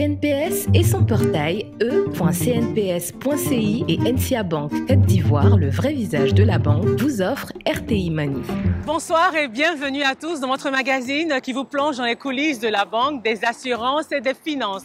CNPS et son portail e.cnps.ci et NCA Bank Côte d'Ivoire, le vrai visage de la banque, vous offre RTI Money. Bonsoir et bienvenue à tous dans votre magazine qui vous plonge dans les coulisses de la banque, des assurances et des finances.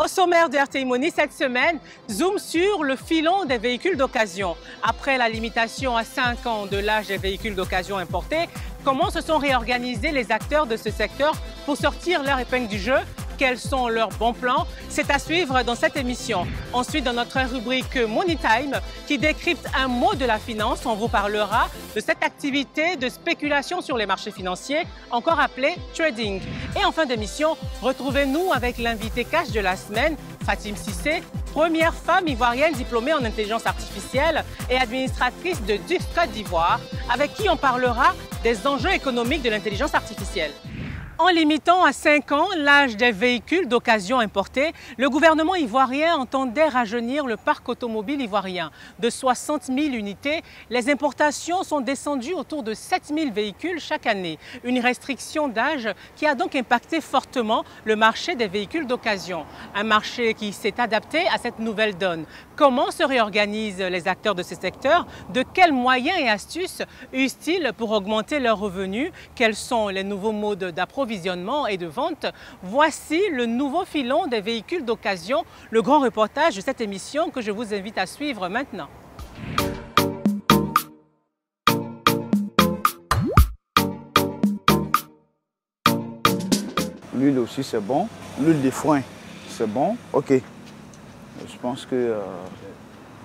Au sommaire de RTI Money cette semaine, zoom sur le filon des véhicules d'occasion. Après la limitation à 5 ans de l'âge des véhicules d'occasion importés, comment se sont réorganisés les acteurs de ce secteur pour sortir leur épingle du jeu? Quels sont leurs bons plans? C'est à suivre dans cette émission. Ensuite, dans notre rubrique Money Time, qui décrypte un mot de la finance, on vous parlera de cette activité de spéculation sur les marchés financiers, encore appelée trading. Et en fin d'émission, retrouvez-nous avec l'invité cash de la semaine, Fatim Cissé, première femme ivoirienne diplômée en intelligence artificielle et administratrice de DUX Côte d'Ivoire, avec qui on parlera des enjeux économiques de l'intelligence artificielle. En limitant à 5 ans l'âge des véhicules d'occasion importés, le gouvernement ivoirien entendait rajeunir le parc automobile ivoirien. De 60 000 unités, les importations sont descendues autour de 7 000 véhicules chaque année. Une restriction d'âge qui a donc impacté fortement le marché des véhicules d'occasion. Un marché qui s'est adapté à cette nouvelle donne. Comment se réorganisent les acteurs de ce secteur? De quels moyens et astuces usent-ils pour augmenter leurs revenus? Quels sont les nouveaux modes d'approvisionnement et de vente? Voici le nouveau filon des véhicules d'occasion, le grand reportage de cette émission que je vous invite à suivre maintenant. L'huile aussi c'est bon, l'huile de foin c'est bon, ok. Je pense que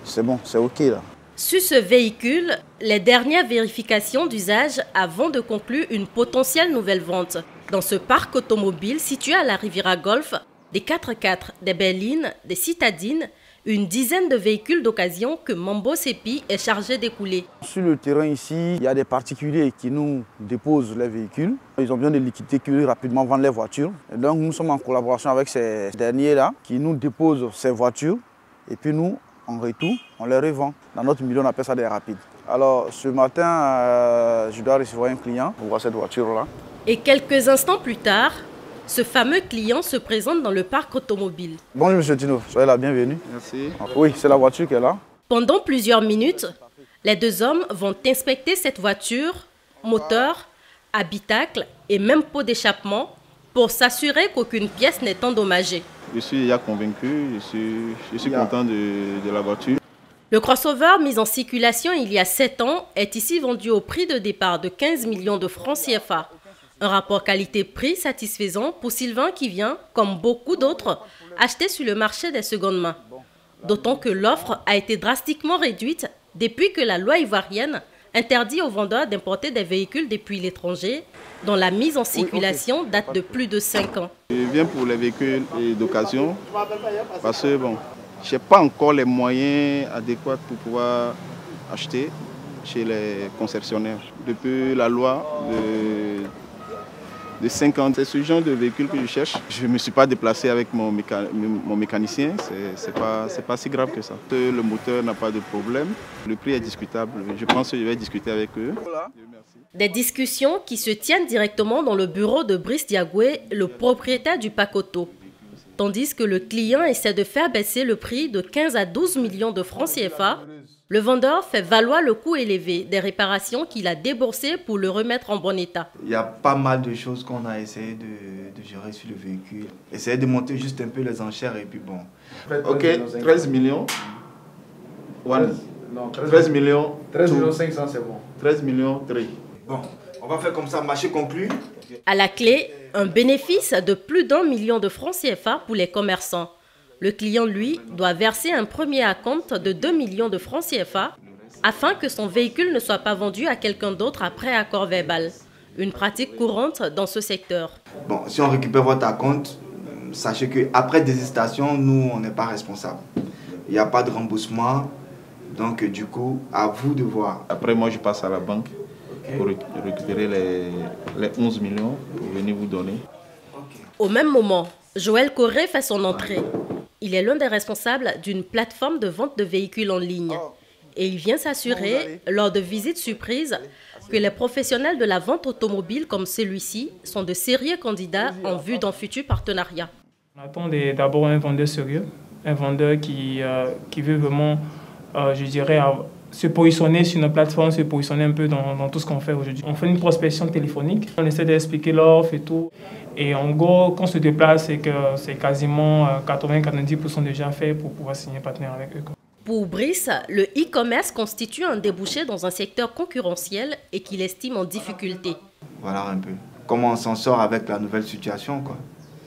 c'est bon, c'est ok là. Sur ce véhicule, les dernières vérifications d'usage avant de conclure une potentielle nouvelle vente. Dans ce parc automobile situé à la Riviera Golf, des 4x4, des berlines, des citadines, une dizaine de véhicules d'occasion que Mambo Sepi est chargé d'écouler. Sur le terrain ici, il y a des particuliers qui nous déposent les véhicules. Ils ont besoin de liquidités qui rapidement vendent les voitures. Et donc nous sommes en collaboration avec ces derniers-là qui nous déposent ces voitures. Et puis nous, en retour, on les revend. Dans notre milieu, on appelle ça des rapides. Alors ce matin, je dois recevoir un client pour voir cette voiture-là. Et quelques instants plus tard, ce fameux client se présente dans le parc automobile. Bonjour Monsieur Tino, soyez la bienvenue. Merci. Oui, c'est la voiture qui est là. Pendant plusieurs minutes, les deux hommes vont inspecter cette voiture, moteur, habitacle et même pot d'échappement pour s'assurer qu'aucune pièce n'est endommagée. Je suis déjà convaincu, je suis content de la voiture. Le crossover mis en circulation il y a 7 ans est ici vendu au prix de départ de 15 millions de francs CFA. Un rapport qualité-prix satisfaisant pour Sylvain qui vient, comme beaucoup d'autres, acheter sur le marché des secondes mains. D'autant que l'offre a été drastiquement réduite depuis que la loi ivoirienne interdit aux vendeurs d'importer des véhicules depuis l'étranger, dont la mise en circulation date de plus de 5 ans. Je viens pour les véhicules d'occasion parce que bon, je n'ai pas encore les moyens adéquats pour pouvoir acheter chez les concessionnaires. Depuis la loi de 5 ans, c'est ce genre de véhicule que je cherche. Je ne me suis pas déplacé avec mon mécanicien, c'est pas si grave que ça. Le moteur n'a pas de problème, le prix est discutable. Je pense que je vais discuter avec eux. Des discussions qui se tiennent directement dans le bureau de Brice Diagoué, le propriétaire du parc auto. Tandis que le client essaie de faire baisser le prix de 15 à 12 millions de francs CFA, le vendeur fait valoir le coût élevé des réparations qu'il a déboursées pour le remettre en bon état. Il y a pas mal de choses qu'on a essayé de gérer sur le véhicule. Essayer de monter juste un peu les enchères et puis bon. Ok, 13 millions. Non, 13 millions. 13 millions 500 c'est bon. 13 millions 3. Bon, on va faire comme ça, marché conclu. À la clé, un bénéfice de plus d'1 million de francs CFA pour les commerçants. Le client, lui, doit verser un premier acompte de 2 millions de francs CFA afin que son véhicule ne soit pas vendu à quelqu'un d'autre après accord verbal. Une pratique courante dans ce secteur. Bon, si on récupère votre acompte, sachez qu'après désistation, nous, on n'est pas responsable. Il n'y a pas de remboursement, donc du coup, à vous de voir. Après, moi, je passe à la banque pour récupérer les 11 millions pour venir vous donner. Au même moment, Joël Corré fait son entrée. Il est l'un des responsables d'une plateforme de vente de véhicules en ligne. Et il vient s'assurer, lors de visites surprises, que les professionnels de la vente automobile comme celui-ci sont de sérieux candidats en vue d'un futur partenariat. On attend d'abord un vendeur sérieux, un vendeur qui veut vraiment, je dirais, se positionner sur nos plateformes, se positionner un peu dans tout ce qu'on fait aujourd'hui. On fait une prospection téléphonique, on essaie d'expliquer l'offre et tout. Et en gros, quand on se déplace, c'est que c'est quasiment 80-90% déjà fait pour pouvoir signer partenaire avec eux. Pour Brice, le e-commerce constitue un débouché dans un secteur concurrentiel et qu'il estime en difficulté. Voilà un peu comment on s'en sort avec la nouvelle situation, quoi.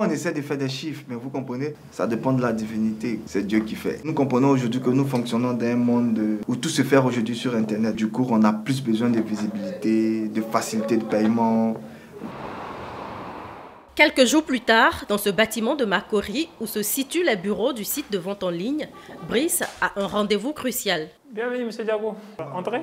On essaie de faire des chiffres, mais vous comprenez, ça dépend de la divinité, c'est Dieu qui fait. Nous comprenons aujourd'hui que nous fonctionnons dans un monde où tout se fait aujourd'hui sur Internet. Du coup, on a plus besoin de visibilité, de facilité de paiement. Quelques jours plus tard, dans ce bâtiment de Makori, où se situent les bureaux du site de vente en ligne, Brice a un rendez-vous crucial. Bienvenue, M. Diabo. Entrez.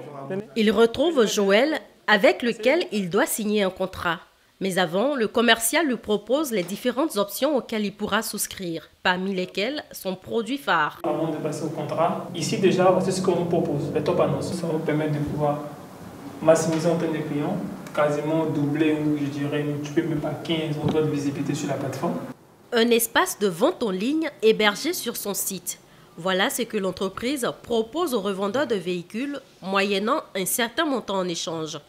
Il retrouve Joël, avec lequel il doit signer un contrat. Mais avant, le commercial lui propose les différentes options auxquelles il pourra souscrire, parmi lesquelles son produit phare. Avant de passer au contrat, ici déjà, c'est ce qu'on nous propose, les top annonces. Ça nous permet de pouvoir maximiser en termes de clients, quasiment doubler, ou je dirais, tu peux même pas 15 autres de visibilité sur la plateforme. Un espace de vente en ligne hébergé sur son site. Voilà ce que l'entreprise propose aux revendeurs de véhicules, moyennant un certain montant en échange.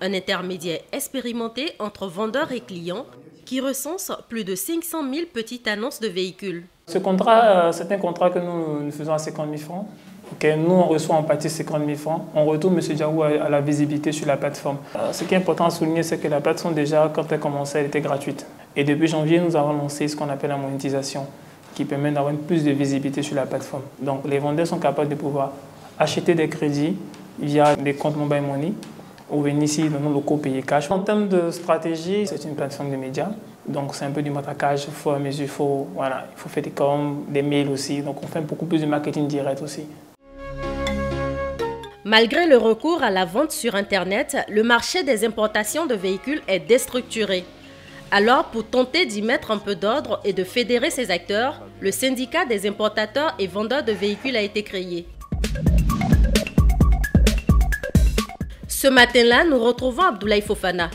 Un intermédiaire expérimenté entre vendeurs et clients qui recense plus de 500 000 petites annonces de véhicules. Ce contrat, c'est un contrat que nous faisons à 50 000 francs. Okay, nous, on reçoit en partie 50 000 francs. On retourne, M. Diabo, à la visibilité sur la plateforme. Ce qui est important à souligner, c'est que la plateforme, déjà, quand elle commençait, elle était gratuite. Et depuis janvier, nous avons lancé ce qu'on appelle la monétisation, qui permet d'avoir plus de visibilité sur la plateforme. Donc, les vendeurs sont capables de pouvoir acheter des crédits via des comptes mobile money, ou venir ici dans nos locaux payer cash. En termes de stratégie, c'est une plateforme de médias. Donc c'est un peu du matraquage, il faut faire des coms, des mails aussi. Donc on fait beaucoup plus de marketing direct aussi. Malgré le recours à la vente sur Internet, le marché des importations de véhicules est déstructuré. Alors, pour tenter d'y mettre un peu d'ordre et de fédérer ses acteurs, le syndicat des importateurs et vendeurs de véhicules a été créé. Ce matin-là, nous retrouvons Abdoulaye Fofana.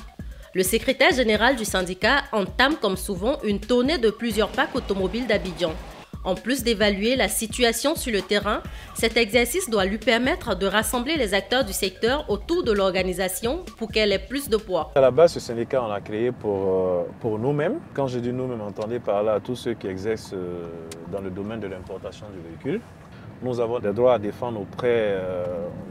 Le secrétaire général du syndicat entame comme souvent une tournée de plusieurs parcs automobiles d'Abidjan. En plus d'évaluer la situation sur le terrain, cet exercice doit lui permettre de rassembler les acteurs du secteur autour de l'organisation pour qu'elle ait plus de poids. À la base, ce syndicat, on l'a créé pour nous-mêmes. Quand je dis nous-mêmes, entendez par là tous ceux qui exercent dans le domaine de l'importation du véhicule. Nous avons des droits à défendre auprès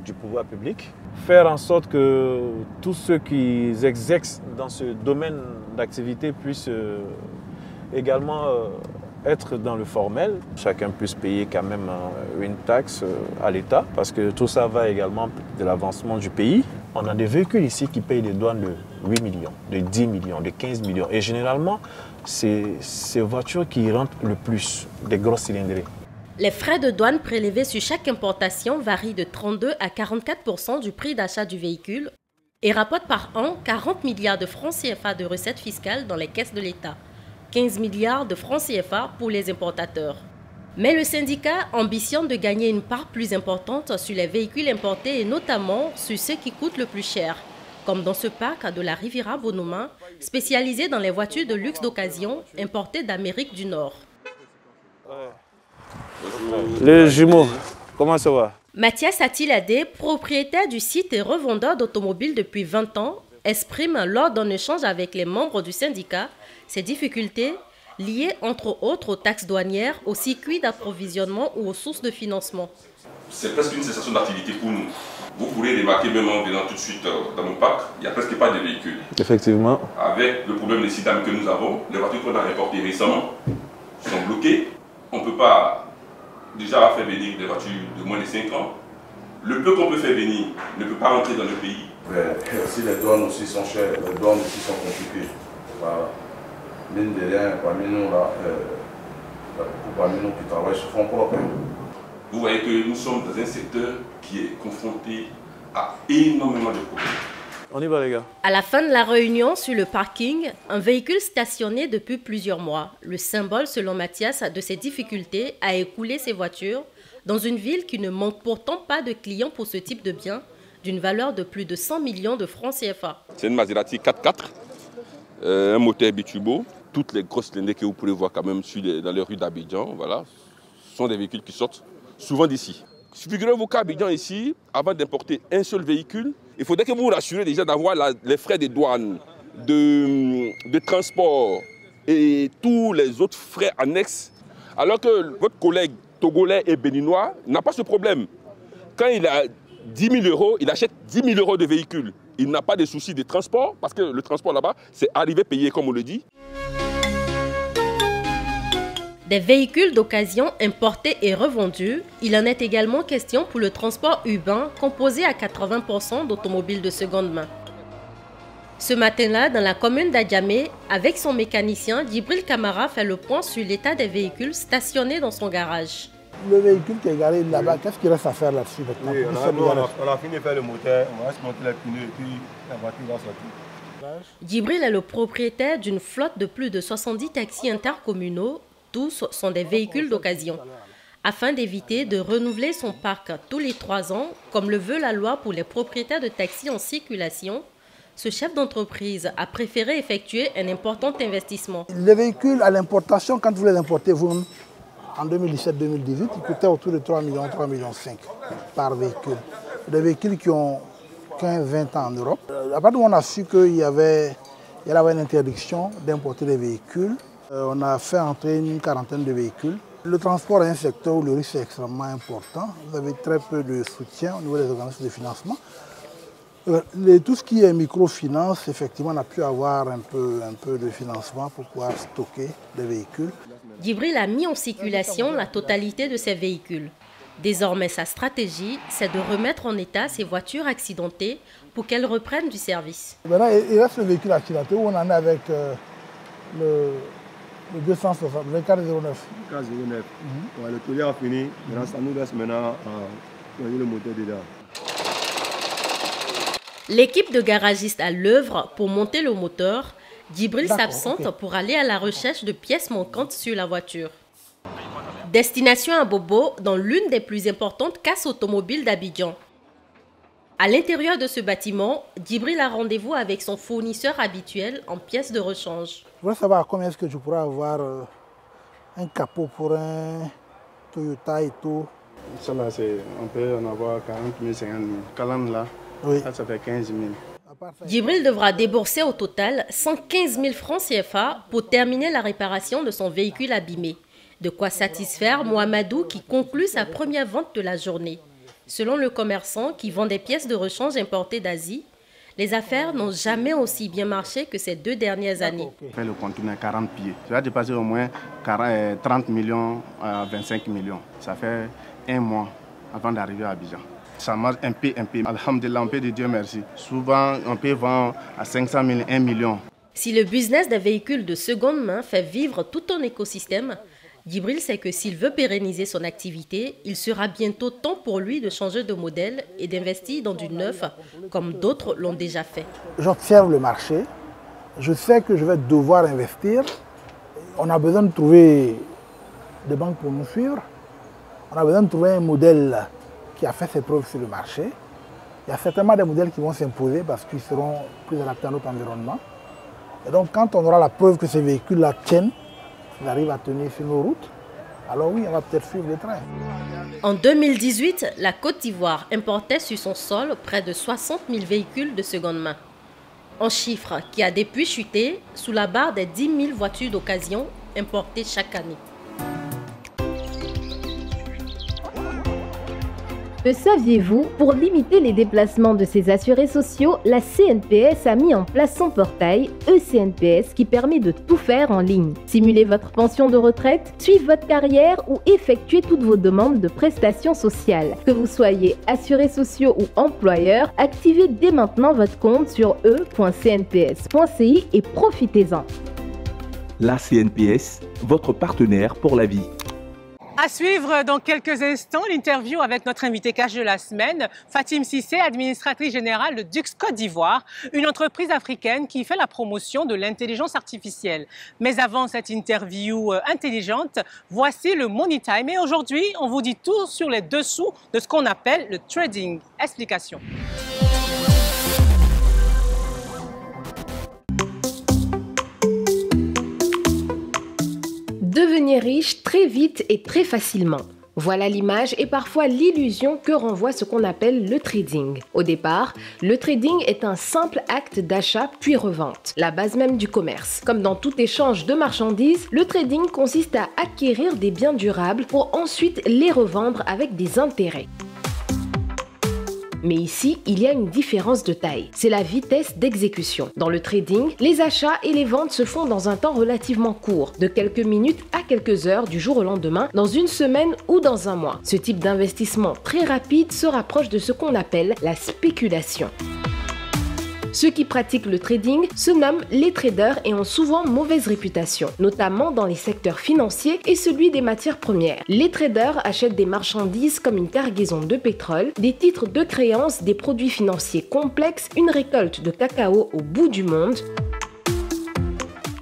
du pouvoir public. Faire en sorte que tous ceux qui exercent dans ce domaine d'activité puissent également être dans le formel. Chacun puisse payer quand même une taxe à l'État parce que tout ça va également de l'avancement du pays. On a des véhicules ici qui payent des douanes de 8 millions, de 10 millions, de 15 millions. Et généralement, c'est ces voitures qui rentrent le plus, des grosses cylindrées. Les frais de douane prélevés sur chaque importation varient de 32 à 44% du prix d'achat du véhicule et rapportent par an 40 milliards de francs CFA de recettes fiscales dans les caisses de l'État, 15 milliards de francs CFA pour les importateurs. Mais le syndicat ambitionne de gagner une part plus importante sur les véhicules importés et notamment sur ceux qui coûtent le plus cher, comme dans ce parc de la Riviera Bonoma, spécialisé dans les voitures de luxe d'occasion importées d'Amérique du Nord. Les jumeaux, comment ça va? Mathias Atilade, propriétaire du site et revendeur d'automobiles depuis 20 ans, exprime lors d'un échange avec les membres du syndicat ses difficultés liées entre autres aux taxes douanières, aux circuits d'approvisionnement ou aux sources de financement. C'est presque une cessation d'activité pour nous. Vous pourrez remarquer même en venant tout de suite dans nos parcs, il n'y a presque pas de véhicules. Effectivement. Avec le problème des SIDAM que nous avons, les voitures qu'on a importées récemment sont bloquées. On ne peut pas déjà faire venir des voitures de moins de 5 ans. Le peu qu'on peut faire venir ne peut pas rentrer dans le pays. Mais si les douanes aussi sont chères, les douanes aussi sont compliquées. Voilà. Mine de rien, parmi nous, parmi nous qui travaillent sur fonds propres. Vous voyez que nous sommes dans un secteur qui est confronté à énormément de problèmes. On y va les gars. À la fin de la réunion sur le parking, un véhicule stationné depuis plusieurs mois, le symbole selon Mathias de ses difficultés à écouler ses voitures dans une ville qui ne manque pourtant pas de clients pour ce type de bien, d'une valeur de plus de 100 millions de francs CFA. C'est une Maserati 4x4, un moteur biturbo, toutes les grosses cylindrées que vous pouvez voir quand même dans les rues d'Abidjan, voilà, sont des véhicules qui sortent souvent d'ici. Figurez-vous qu'à Abidjan ici, avant d'importer un seul véhicule, il faudrait que vous vous rassurez déjà d'avoir les frais de douane, de transport et tous les autres frais annexes. Alors que votre collègue togolais et béninois n'a pas ce problème. Quand il a 10 000 euros, il achète 10 000 euros de véhicules. Il n'a pas de souci de transport parce que le transport là-bas, c'est arrivé payé comme on le dit. Des véhicules d'occasion importés et revendus, il en est également question pour le transport urbain composé à 80% d'automobiles de seconde main. Ce matin-là, dans la commune d'Adjamé, avec son mécanicien, Djibril Kamara fait le point sur l'état des véhicules stationnés dans son garage. Le véhicule qui est garé là-bas, qu'est-ce qu'il reste à faire là-dessus maintenant? Oui, on a fini de faire le moteur, on va se monter les pneus et puis la voiture va sortir. Djibril est le propriétaire d'une flotte de plus de 70 taxis intercommunaux. Tous sont des véhicules d'occasion. Afin d'éviter de renouveler son parc tous les 3 ans, comme le veut la loi pour les propriétaires de taxis en circulation, ce chef d'entreprise a préféré effectuer un important investissement. Les véhicules à l'importation, quand vous les importez vous, en 2017-2018, ils coûtaient autour de 3 millions, 3,5 millions par véhicule. Des véhicules qui ont 15-20 ans en Europe. À partir où on a su qu'il y avait une interdiction d'importer des véhicules, on a fait entrer une quarantaine de véhicules. Le transport est un secteur où le risque est extrêmement important. Vous avez très peu de soutien au niveau des organismes de financement. Tout ce qui est microfinance, effectivement, on a pu avoir un peu de financement pour pouvoir stocker des véhicules. Djibril a mis en circulation la totalité de ses véhicules. Désormais, sa stratégie, c'est de remettre en état ces voitures accidentées pour qu'elles reprennent du service. Maintenant, il reste le véhicule accidenté où on en est avec le 260, le 409. 409. Ouais, le taulier a fini. Maintenant, ça nous laisse maintenant le moteur dedans. L'équipe de garagistes à l'œuvre pour monter le moteur. Djibril s'absente pour aller à la recherche de pièces manquantes sur la voiture. Destination à Bobo, dans l'une des plus importantes casses automobiles d'Abidjan. À l'intérieur de ce bâtiment, Djibril a rendez-vous avec son fournisseur habituel en pièces de rechange. Je voudrais savoir combien est-ce que je pourrais avoir un capot pour un Toyota Eto. Ça là, on peut en avoir 40 000, 50 000. Calandre là, oui. Ça fait 15 000. Djibril devra débourser au total 115 000 francs CFA pour terminer la réparation de son véhicule abîmé. De quoi satisfaire Mohamedou qui conclut sa première vente de la journée. Selon le commerçant qui vend des pièces de rechange importées d'Asie, les affaires n'ont jamais aussi bien marché que ces 2 dernières années. Fait le conteneur 40 pieds. Ça va dépasser au moins 30 millions à 25 millions. Ça fait 1 mois avant d'arriver à Abidjan. Ça marche un peu. Alhamdulillah, on peut dire Dieu merci. Souvent, on peut vendre à 500 000, 1 million. Si le business des véhicules de seconde main fait vivre tout un écosystème, Djibril sait que s'il veut pérenniser son activité, il sera bientôt temps pour lui de changer de modèle et d'investir dans du neuf, comme d'autres l'ont déjà fait. J'observe le marché, je sais que je vais devoir investir. On a besoin de trouver des banques pour nous suivre. On a besoin de trouver un modèle qui a fait ses preuves sur le marché. Il y a certainement des modèles qui vont s'imposer parce qu'ils seront plus adaptés à notre environnement. Et donc quand on aura la preuve que ces véhicules-là tiennent, ils arrivent à tenir sur nos routes, alors oui, on va peut-être suivre le train. En 2018, la Côte d'Ivoire importait sur son sol près de 60 000 véhicules de seconde main. Un chiffre qui a depuis chuté sous la barre des 10 000 voitures d'occasion importées chaque année. Le saviez-vous, pour limiter les déplacements de ses assurés sociaux, la CNPS a mis en place son portail eCNPS qui permet de tout faire en ligne. Simuler votre pension de retraite, suivre votre carrière ou effectuer toutes vos demandes de prestations sociales. Que vous soyez assurés sociaux ou employeur, activez dès maintenant votre compte sur e.cnps.ci et profitez-en. La CNPS, votre partenaire pour la vie. À suivre dans quelques instants l'interview avec notre invité cash de la semaine, Fatim Cissé, administratrice générale de Dux Côte d'Ivoire, une entreprise africaine qui fait la promotion de l'intelligence artificielle. Mais avant cette interview intelligente, voici le Money Time. Et aujourd'hui, on vous dit tout sur les dessous de ce qu'on appelle le trading. Explication. devenir riche très vite et très facilement. Voilà l'image et parfois l'illusion que renvoie ce qu'on appelle le trading. Au départ, le trading est un simple acte d'achat puis revente, la base même du commerce. Comme dans tout échange de marchandises, le trading consiste à acquérir des biens durables pour ensuite les revendre avec des intérêts. Mais ici, il y a une différence de taille. C'est la vitesse d'exécution. Dans le trading, les achats et les ventes se font dans un temps relativement court, de quelques minutes à quelques heures du jour au lendemain, dans une semaine ou dans un mois. Ce type d'investissement très rapide se rapproche de ce qu'on appelle la spéculation. Ceux qui pratiquent le trading se nomment les traders et ont souvent mauvaise réputation, notamment dans les secteurs financiers et celui des matières premières. Les traders achètent des marchandises comme une cargaison de pétrole, des titres de créance, des produits financiers complexes, une récolte de cacao au bout du monde.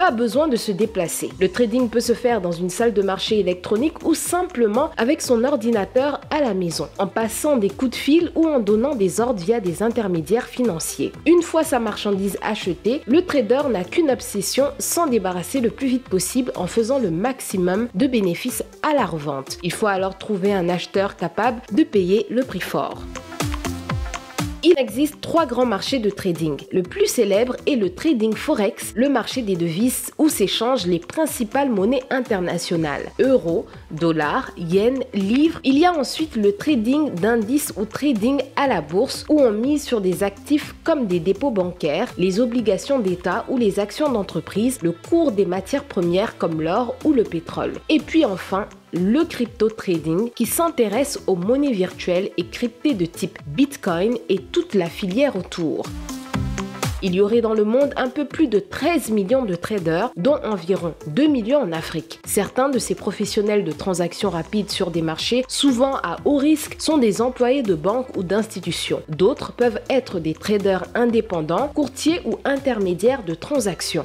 Pas besoin de se déplacer. Le trading peut se faire dans une salle de marché électronique ou simplement avec son ordinateur à la maison, en passant des coups de fil ou en donnant des ordres via des intermédiaires financiers. Une fois sa marchandise achetée, le trader n'a qu'une obsession, s'en débarrasser le plus vite possible en faisant le maximum de bénéfices à la revente. Il faut alors trouver un acheteur capable de payer le prix fort. Il existe 3 grands marchés de trading. Le plus célèbre est le trading forex, le marché des devises où s'échangent les principales monnaies internationales. Euro, dollar, yen, livre. Il y a ensuite le trading d'indices ou trading à la bourse où on mise sur des actifs comme des dépôts bancaires, les obligations d'État ou les actions d'entreprise, le cours des matières premières comme l'or ou le pétrole. Et puis enfin, le crypto trading qui s'intéresse aux monnaies virtuelles et cryptées de type Bitcoin et toute la filière autour. Il y aurait dans le monde un peu plus de 13 millions de traders, dont environ 2 millions en Afrique. Certains de ces professionnels de transactions rapides sur des marchés, souvent à haut risque, sont des employés de banques ou d'institutions. D'autres peuvent être des traders indépendants, courtiers ou intermédiaires de transactions.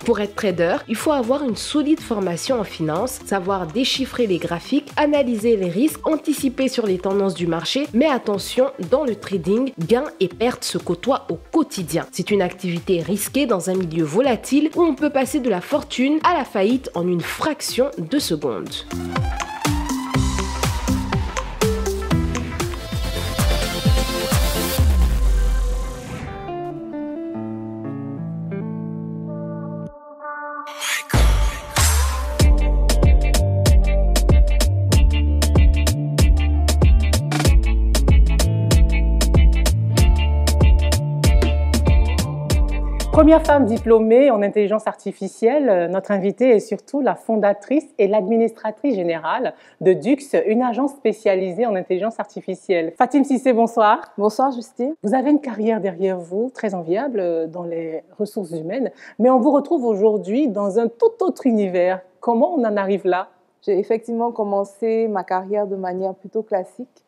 Pour être trader, il faut avoir une solide formation en finance, savoir déchiffrer les graphiques, analyser les risques, anticiper sur les tendances du marché, mais attention, dans le trading, gains et pertes se côtoient au quotidien. C'est une activité risquée dans un milieu volatile où on peut passer de la fortune à la faillite en une fraction de seconde. Première femme diplômée en intelligence artificielle, notre invitée est surtout la fondatrice et l'administratrice générale de Dux, une agence spécialisée en intelligence artificielle. Fatim Cissé, bonsoir. Bonsoir Justine. Vous avez une carrière derrière vous très enviable dans les ressources humaines, mais on vous retrouve aujourd'hui dans un tout autre univers. Comment on en arrive là? J'ai effectivement commencé ma carrière de manière plutôt classique.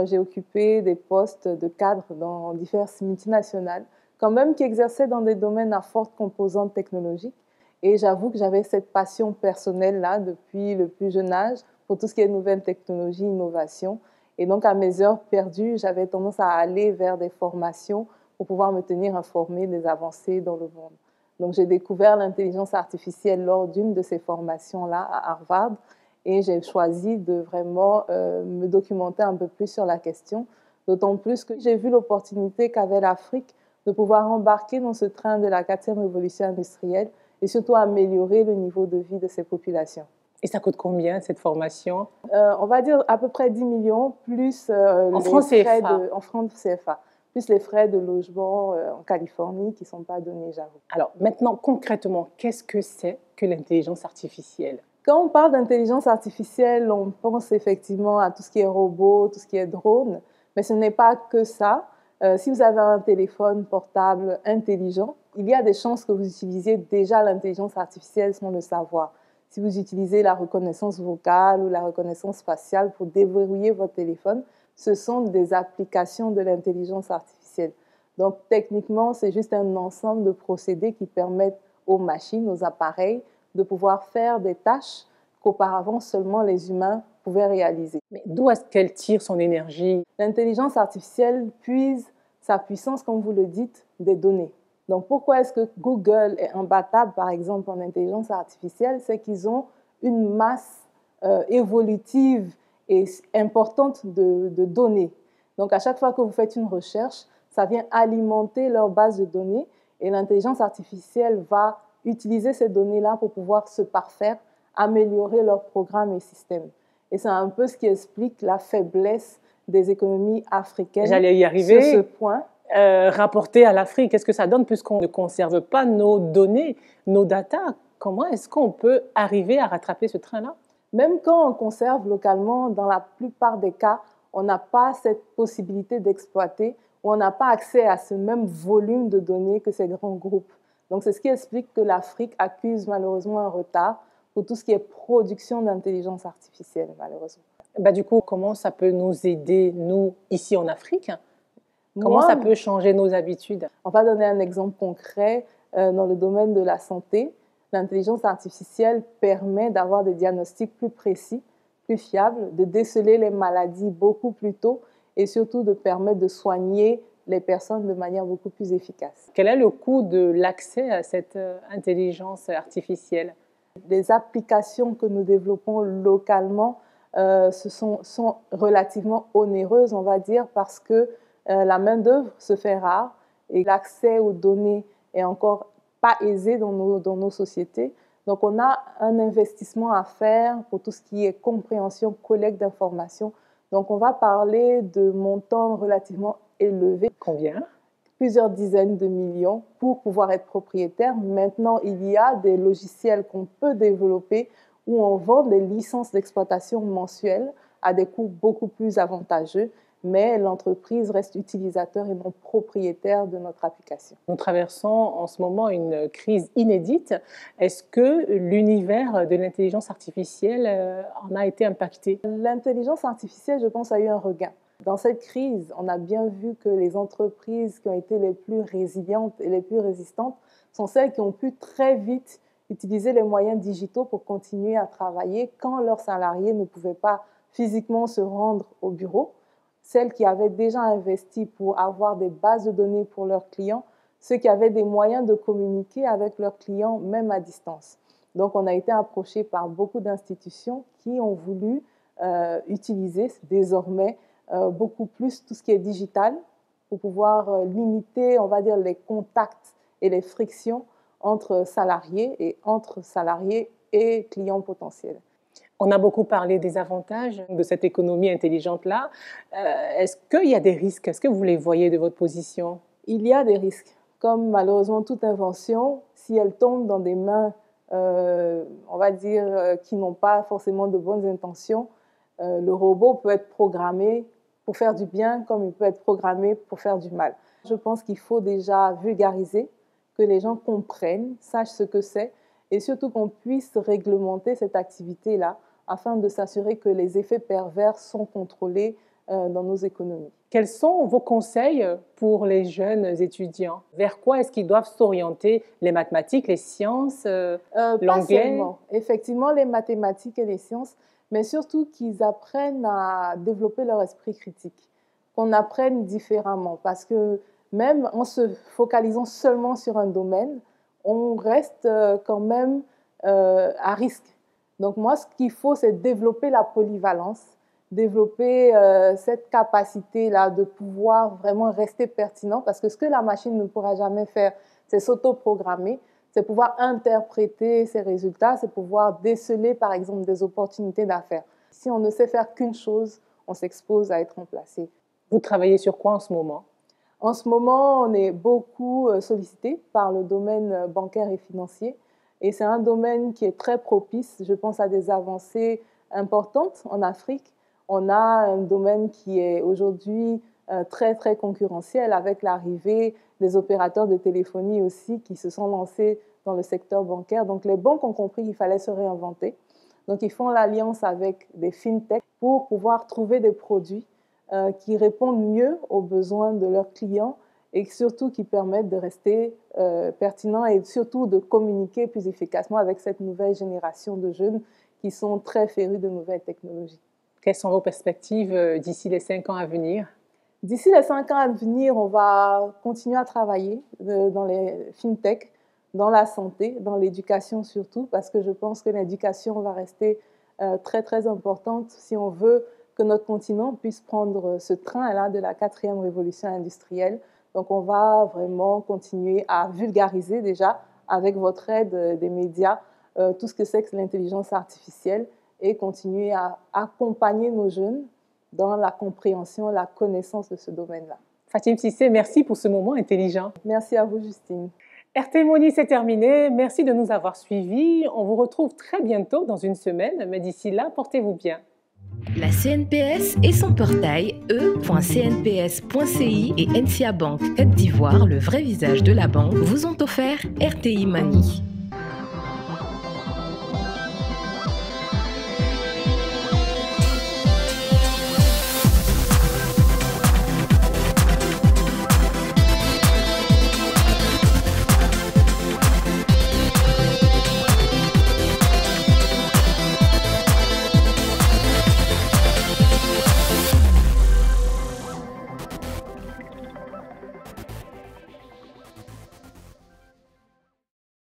J'ai occupé des postes de cadre dans diverses multinationales, quand même qui exerçaient dans des domaines à forte composante technologique. Et j'avoue que j'avais cette passion personnelle-là depuis le plus jeune âge pour tout ce qui est nouvelles technologies, innovation. Et donc, à mes heures perdues, j'avais tendance à aller vers des formations pour pouvoir me tenir informée des avancées dans le monde. Donc, j'ai découvert l'intelligence artificielle lors d'une de ces formations-là à Harvard et j'ai choisi de vraiment me documenter un peu plus sur la question, d'autant plus que j'ai vu l'opportunité qu'avait l'Afrique de pouvoir embarquer dans ce train de la 4e révolution industrielle et surtout améliorer le niveau de vie de ces populations. Et ça coûte combien cette formation? On va dire à peu près 10 millions, plus en francs CFA. En francs CFA, plus les frais de logement en Californie qui ne sont pas donnés, j'avoue. Alors maintenant, concrètement, qu'est-ce que c'est que l'intelligence artificielle? Quand on parle d'intelligence artificielle, on pense effectivement à tout ce qui est robot, tout ce qui est drone, mais ce n'est pas que ça. Si vous avez un téléphone portable intelligent, il y a des chances que vous utilisiez déjà l'intelligence artificielle sans le savoir. Si vous utilisez la reconnaissance vocale ou la reconnaissance faciale pour déverrouiller votre téléphone, ce sont des applications de l'intelligence artificielle. Donc techniquement, c'est juste un ensemble de procédés qui permettent aux machines, aux appareils, de pouvoir faire des tâches qu'auparavant seulement les humains pouvaient réaliser. Mais d'où est-ce qu'elle tire son énergie? L'intelligence artificielle puise sa puissance, comme vous le dites, des données. Donc, pourquoi est-ce que Google est imbattable, par exemple, en intelligence artificielle? C'est qu'ils ont une masse évolutive et importante de données. Donc, à chaque fois que vous faites une recherche, ça vient alimenter leur base de données et l'intelligence artificielle va utiliser ces données-là pour pouvoir se parfaire, améliorer leurs programmes et systèmes. Et c'est un peu ce qui explique la faiblesse des économies africaines. J'allais y arriver. Sur ce point. Rapporter à l'Afrique, qu'est-ce que ça donne puisqu'on ne conserve pas nos données, nos datas? Comment est-ce qu'on peut arriver à rattraper ce train-là? Même quand on conserve localement, dans la plupart des cas, on n'a pas cette possibilité d'exploiter ou on n'a pas accès à ce même volume de données que ces grands groupes. Donc, c'est ce qui explique que l'Afrique accuse malheureusement un retard pour tout ce qui est production d'intelligence artificielle, malheureusement. Du coup, comment ça peut nous aider, nous, ici en Afrique? Comment ça peut changer nos habitudes? On va donner un exemple concret dans le domaine de la santé. L'intelligence artificielle permet d'avoir des diagnostics plus précis, plus fiables, de déceler les maladies beaucoup plus tôt et surtout de permettre de soigner les personnes de manière beaucoup plus efficace. Quel est le coût de l'accès à cette intelligence artificielle? Les applications que nous développons localement sont relativement onéreuses, on va dire, parce que la main-d'œuvre se fait rare et l'accès aux données est encore pas aisé dans nos sociétés. Donc, on a un investissement à faire pour tout ce qui est compréhension, collecte d'informations. Donc, on va parler de montants relativement élevés. Combien? Plusieurs dizaines de millions pour pouvoir être propriétaire. Maintenant, il y a des logiciels qu'on peut développer où on vend des licences d'exploitation mensuelles à des coûts beaucoup plus avantageux, mais l'entreprise reste utilisateur et non propriétaire de notre application. Nous traversons en ce moment une crise inédite. Est-ce que l'univers de l'intelligence artificielle en a été impacté? L'intelligence artificielle, je pense, a eu un regain. Dans cette crise, on a bien vu que les entreprises qui ont été les plus résilientes et les plus résistantes sont celles qui ont pu très vite utiliser les moyens digitaux pour continuer à travailler quand leurs salariés ne pouvaient pas physiquement se rendre au bureau. Celles qui avaient déjà investi pour avoir des bases de données pour leurs clients, ceux qui avaient des moyens de communiquer avec leurs clients, même à distance. Donc, on a été approché par beaucoup d'institutions qui ont voulu utiliser désormais beaucoup plus tout ce qui est digital pour pouvoir limiter, on va dire, les contacts et les frictions entre salariés et clients potentiels. On a beaucoup parlé des avantages de cette économie intelligente-là. Est-ce qu'il y a des risques? Est-ce que vous les voyez de votre position? Il y a des risques. Comme malheureusement toute invention, si elle tombe dans des mains, on va dire, qui n'ont pas forcément de bonnes intentions, le robot peut être programmé pour faire du bien comme il peut être programmé pour faire du mal. Je pense qu'il faut déjà vulgariser, que les gens comprennent, sachent ce que c'est et surtout qu'on puisse réglementer cette activité-là afin de s'assurer que les effets pervers sont contrôlés dans nos économies. Quels sont vos conseils pour les jeunes étudiants? Vers quoi est-ce qu'ils doivent s'orienter? Les mathématiques, les sciences, l'anglais? Effectivement, les mathématiques et les sciences, mais surtout qu'ils apprennent à développer leur esprit critique, qu'on apprenne différemment, parce que même en se focalisant seulement sur un domaine, on reste quand même à risque. Donc moi, ce qu'il faut, c'est développer la polyvalence, développer cette capacité-là de pouvoir vraiment rester pertinent, parce que ce que la machine ne pourra jamais faire, c'est s'auto-programmer, c'est pouvoir interpréter ses résultats, c'est pouvoir déceler, par exemple, des opportunités d'affaires. Si on ne sait faire qu'une chose, on s'expose à être remplacé. Vous travaillez sur quoi en ce moment? En ce moment, on est beaucoup sollicité par le domaine bancaire et financier. Et c'est un domaine qui est très propice, je pense, à des avancées importantes en Afrique. On a un domaine qui est aujourd'hui très, très concurrentiel avec l'arrivée des opérateurs de téléphonie aussi qui se sont lancés dans le secteur bancaire. Donc, les banques ont compris qu'il fallait se réinventer. Donc, ils font l'alliance avec des fintechs pour pouvoir trouver des produits qui répondent mieux aux besoins de leurs clients et surtout qui permettent de rester pertinents et surtout de communiquer plus efficacement avec cette nouvelle génération de jeunes qui sont très férus de nouvelles technologies. Quelles sont vos perspectives d'ici les 5 ans à venir? D'ici les 5 ans à venir, on va continuer à travailler dans les fintech, dans la santé, dans l'éducation surtout, parce que je pense que l'éducation va rester très, très importante si on veut que notre continent puisse prendre ce train-là de la 4e révolution industrielle. Donc, on va vraiment continuer à vulgariser déjà, avec votre aide des médias, tout ce que c'est que l'intelligence artificielle et continuer à accompagner nos jeunes dans la compréhension, la connaissance de ce domaine-là. Fatim Cissé, merci pour ce moment intelligent. Merci à vous, Justine. RTI Money, c'est terminé. Merci de nous avoir suivis. On vous retrouve très bientôt dans une semaine, mais d'ici là, portez-vous bien. La CNPS et son portail e.cnps.ci et NCA Bank Côte d'Ivoire, le vrai visage de la banque, vous ont offert RTI Money.